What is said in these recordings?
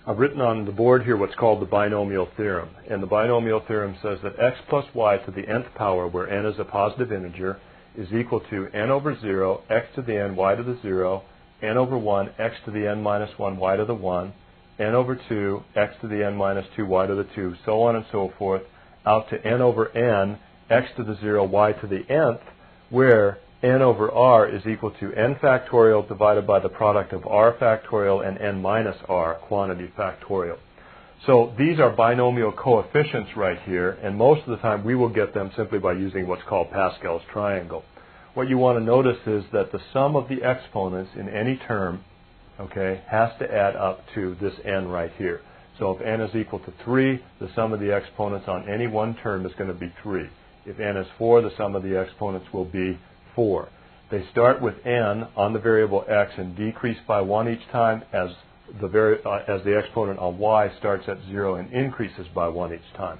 I've written on the board here what's called the binomial theorem. And the binomial theorem says that x plus y to the nth power, where n is a positive integer, is equal to n over 0, x to the n, y to the 0, n over 1, x to the n minus 1, y to the 1, n over 2, x to the n minus 2, y to the 2, so on and so forth, out to n over n, x to the 0, y to the nth, where n over r is equal to n factorial divided by the product of r factorial and n minus r, quantity factorial. So these are binomial coefficients right here, and most of the time we will get them simply by using what's called Pascal's triangle. What you want to notice is that the sum of the exponents in any term, okay, has to add up to this n right here. So if n is equal to 3, the sum of the exponents on any one term is going to be 3. If n is 4, the sum of the exponents will be 4. They start with n on the variable x and decrease by 1 each time as the exponent on y starts at 0 and increases by 1 each time.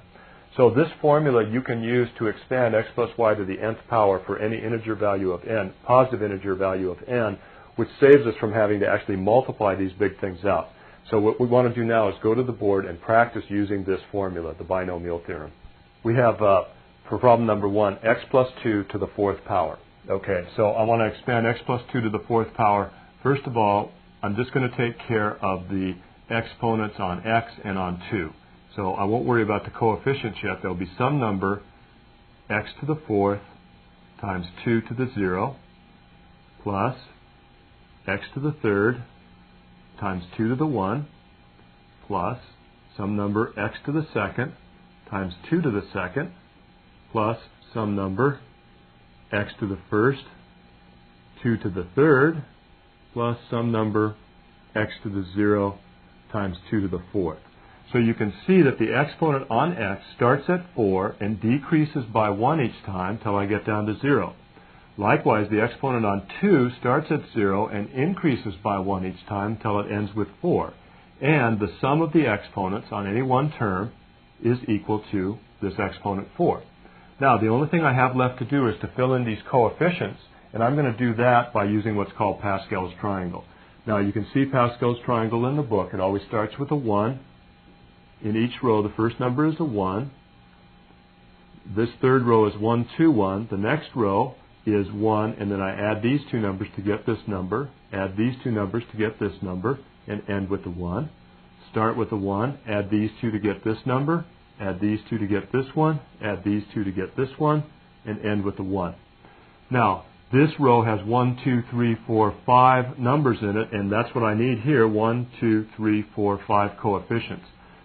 So this formula you can use to expand x plus y to the nth power for any integer value of n, positive integer value of n, which saves us from having to actually multiply these big things out. So what we want to do now is go to the board and practice using this formula, the binomial theorem. We have, for problem number 1, x plus 2 to the 4th power. Okay, so I want to expand x plus 2 to the 4th power. First of all, I'm just going to take care of the exponents on x and on 2. So I won't worry about the coefficients yet. There will be some number, x to the 4th times 2 to the 0, plus x to the 3rd times 2 to the 1, plus some number x to the 2nd times 2 to the 2nd, plus some number x to the 1st, 2 to the 3rd, plus some number x to the 0 times 2 to the 4th. So you can see that the exponent on x starts at 4 and decreases by 1 each time till I get down to 0. Likewise, the exponent on 2 starts at 0 and increases by 1 each time till it ends with 4. And the sum of the exponents on any one term is equal to this exponent 4. Now, the only thing I have left to do is to fill in these coefficients, and I'm going to do that by using what's called Pascal's triangle. Now, you can see Pascal's triangle in the book. It always starts with a 1. In each row, the first number is a 1. This third row is 1, 2, 1. The next row is 1, and then I add these two numbers to get this number, add these two numbers to get this number, and end with a 1. Start with a 1, add these two to get this number, add these two to get this one, add these two to get this one, and end with a 1. Now, this row has 1, 2, 3, 4, 5 numbers in it, and that's what I need here, 1, 2, 3, 4, 5 coefficients.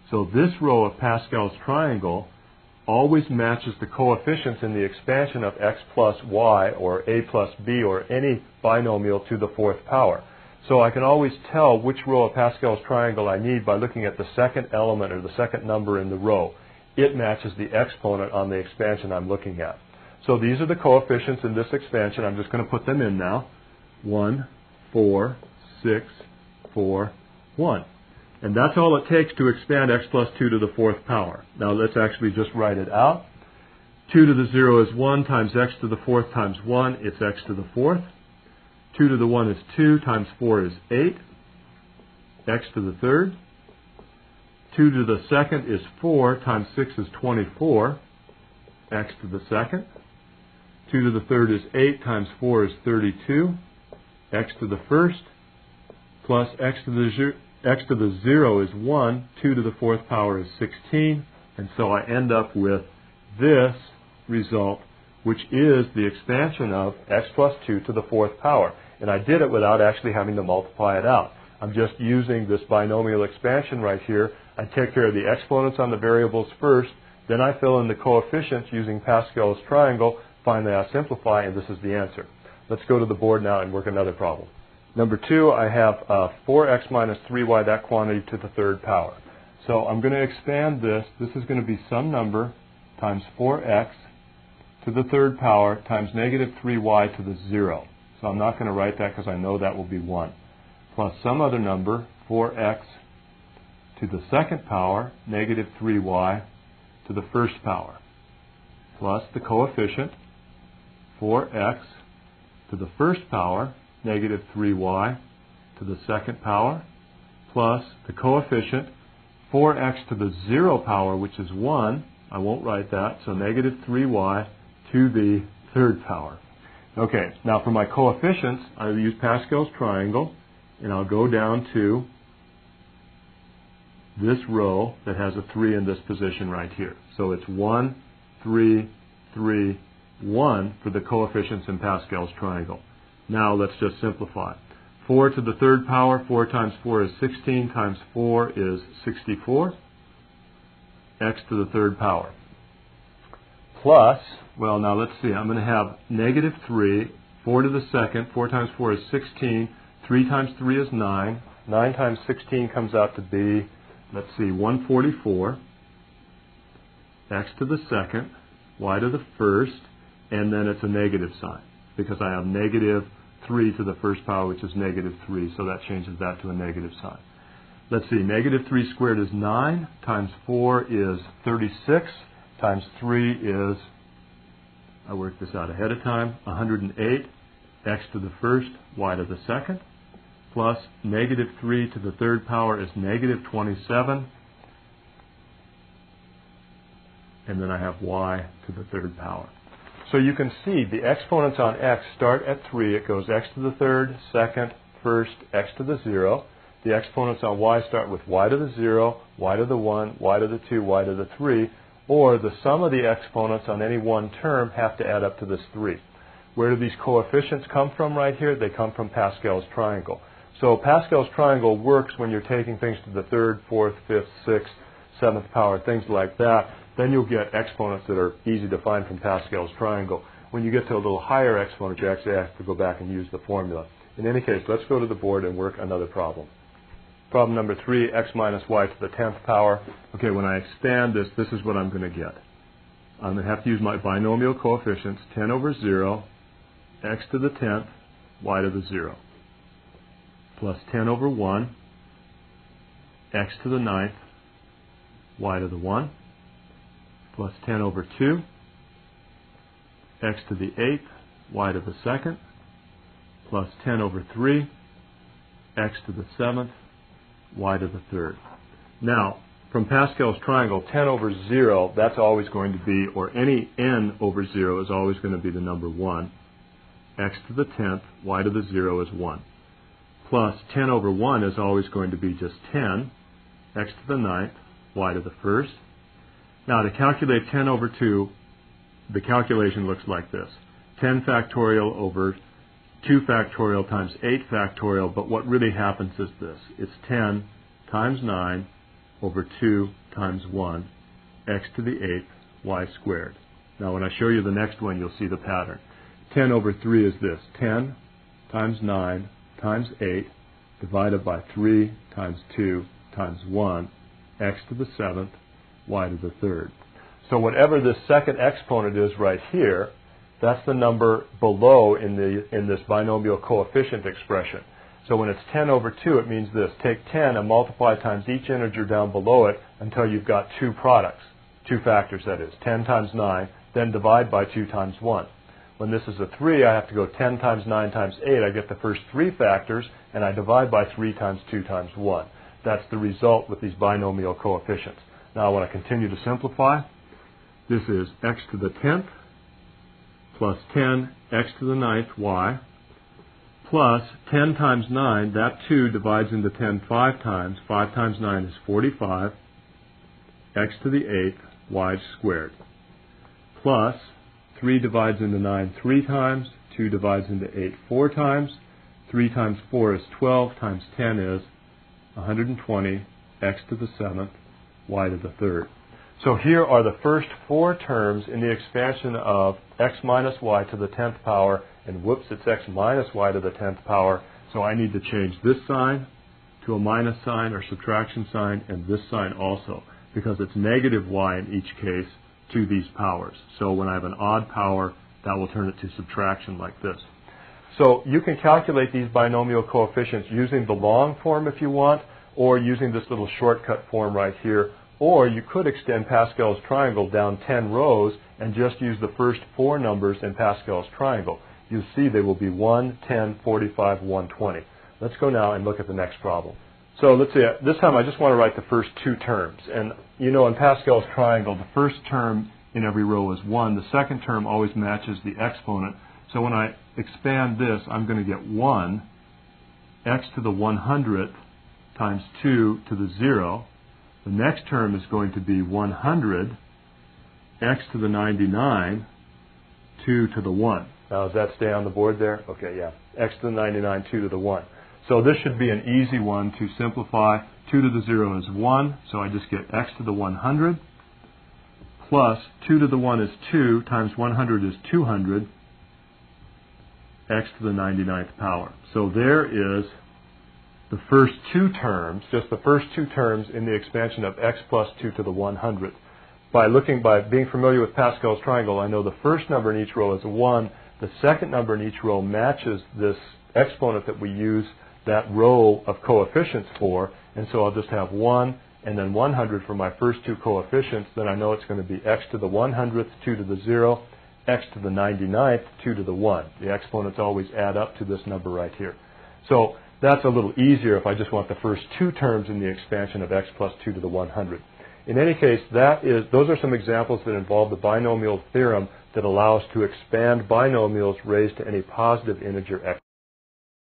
So this row of Pascal's triangle always matches the coefficients in the expansion of x plus y or a plus b or any binomial to the 4th power. So I can always tell which row of Pascal's triangle I need by looking at the second element or the second number in the row. It matches the exponent on the expansion I'm looking at. So these are the coefficients in this expansion. I'm just going to put them in now. 1, 4, 6, 4, 1. And that's all it takes to expand x plus 2 to the 4th power. Now let's actually just write it out. 2 to the 0 is 1 times x to the 4th times 1. It's x to the 4th. 2 to the 1 is 2 times 4 is 8. X to the 3rd. 2 to the 2nd is 4 times 6 is 24. X to the 2nd. 2 to the 3rd is 8 times 4 is 32. X to the 1st. Plus x to the 0 is 1. 2 to the 4th power is 16. And so I end up with this result, which is the expansion of x plus 2 to the 4th power. And I did it without actually having to multiply it out. I'm just using this binomial expansion right here. I take care of the exponents on the variables first, then I fill in the coefficients using Pascal's triangle. Finally, I simplify, and this is the answer. Let's go to the board now and work another problem. Number 2, I have 4x minus 3y, that quantity, to the 3rd power. So I'm going to expand this. This is going to be some number times 4x to the 3rd power times negative 3y to the 0. So I'm not going to write that because I know that will be 1. Plus some other number, 4x to the 2nd power, negative 3y to the 1st power. Plus the coefficient, 4x to the 1st power, negative 3y to the 2nd power, plus the coefficient 4x to the 0 power, which is 1. I won't write that, so negative 3y to the third power. Okay, now for my coefficients, I use Pascal's triangle, and I'll go down to this row that has a 3 in this position right here. So it's 1, 3, 3, 1 for the coefficients in Pascal's triangle. Now let's just simplify. 4 to the third power, 4 times 4 is 16, times 4 is 64, x to the third power. Plus, well, now let's see, I'm going to have negative 3, 4 to the second, 4 times 4 is 16, 3 times 3 is 9, 9 times 16 comes out to be, let's see, 144, x to the second, y to the first, and then it's a negative sign, because I have negative 3 to the first power, which is negative 3, so that changes that to a negative sign. Let's see, negative 3 squared is 9, times 4 is 36, times 3 is, I worked this out ahead of time, 108, x to the first, y to the second, plus negative 3 to the third power is negative 27, and then I have y to the third power. So you can see the exponents on x start at 3. It goes x to the third, second, first, x to the 0. The exponents on y start with y to the 0, y to the 1, y to the 2, y to the 3, or the sum of the exponents on any one term have to add up to this 3. Where do these coefficients come from right here? They come from Pascal's triangle. So Pascal's triangle works when you're taking things to the third, fourth, fifth, sixth, seventh power, things like that. Then you'll get exponents that are easy to find from Pascal's triangle. When you get to a little higher exponent, you actually have to go back and use the formula. In any case, let's go to the board and work another problem. Problem number 3, x minus y to the 10th power. Okay, when I expand this, this is what I'm going to get. I'm going to have to use my binomial coefficients, 10 over 0, x to the 10th, y to the 0, plus 10 over 1, x to the 9th, y to the 1, plus 10 over 2, x to the 8th, y to the 2nd, plus 10 over 3, x to the 7th, y to the 3rd. Now, from Pascal's triangle, 10 over 0, that's always going to be, or any n over 0 is always going to be the number 1. X to the 10th, y to the 0 is 1. Plus 10 over 1 is always going to be just 10. X to the 9th, y to the 1st. Now, to calculate 10 over 2, the calculation looks like this. 10 factorial over 2 factorial times 8 factorial, but what really happens is this. It's 10 times 9 over 2 times 1, x to the 8th, y squared. Now, when I show you the next one, you'll see the pattern. 10 over 3 is this. 10 times 9 times 8 divided by 3 times 2 times 1, x to the 7th, y to the 3rd. So whatever this second exponent is right here, that's the number below in this binomial coefficient expression. So when it's 10 over 2, it means this. Take 10 and multiply times each integer down below it until you've got two products, two factors that is, 10 times 9, then divide by 2 times 1. When this is a 3, I have to go 10 times 9 times 8. I get the first 3 factors, and I divide by 3 times 2 times 1. That's the result with these binomial coefficients. Now I want to continue to simplify. This is x to the 10th plus 10 x to the 9th y plus 10 times 9, that 2 divides into 10 5 times. 5 times 9 is 45, x to the 8th, y squared, plus 3 divides into 9 3 times, 2 divides into 8 4 times, 3 times 4 is 12, times 10 is 120, x to the 7th, y to the 3rd. So here are the first 4 terms in the expansion of x minus y to the 10th power, and whoops, it's x minus y to the 10th power, so I need to change this sign to a minus sign or subtraction sign, and this sign also, because it's negative y in each case to these powers. So when I have an odd power, that will turn it to subtraction like this. So you can calculate these binomial coefficients using the long form if you want, or using this little shortcut form right here, or you could extend Pascal's triangle down 10 rows and just use the first 4 numbers in Pascal's triangle. You'll see they will be 1, 10, 45, 120. Let's go now and look at the next problem. So let's see, this time I just want to write the first two terms. And you know in Pascal's triangle, the first term in every row is 1. The second term always matches the exponent. So when I expand this, I'm going to get 1 x to the 100th times 2 to the 0. The next term is going to be 100 x to the 99, 2 to the 1. Now does that stay on the board there? Okay, yeah. X to the 99, 2 to the 1. So this should be an easy one to simplify. 2 to the 0 is 1, so I just get x to the 100 plus 2 to the 1 is 2 times 100 is 200, x to the 99th power. So there is the first two terms, just the first two terms in the expansion of x plus 2 to the 100th. By being familiar with Pascal's triangle, I know the first number in each row is 1. The second number in each row matches this exponent that we use that row of coefficients for, and so I'll just have 1 and then 100 for my first two coefficients. Then I know it's going to be x to the 100th, 2 to the 0, x to the 99th, 2 to the 1. The exponents always add up to this number right here. So that's a little easier if I just want the first two terms in the expansion of x plus 2 to the 100. In any case, those are some examples that involve the binomial theorem that allow us to expand binomials raised to any positive integer x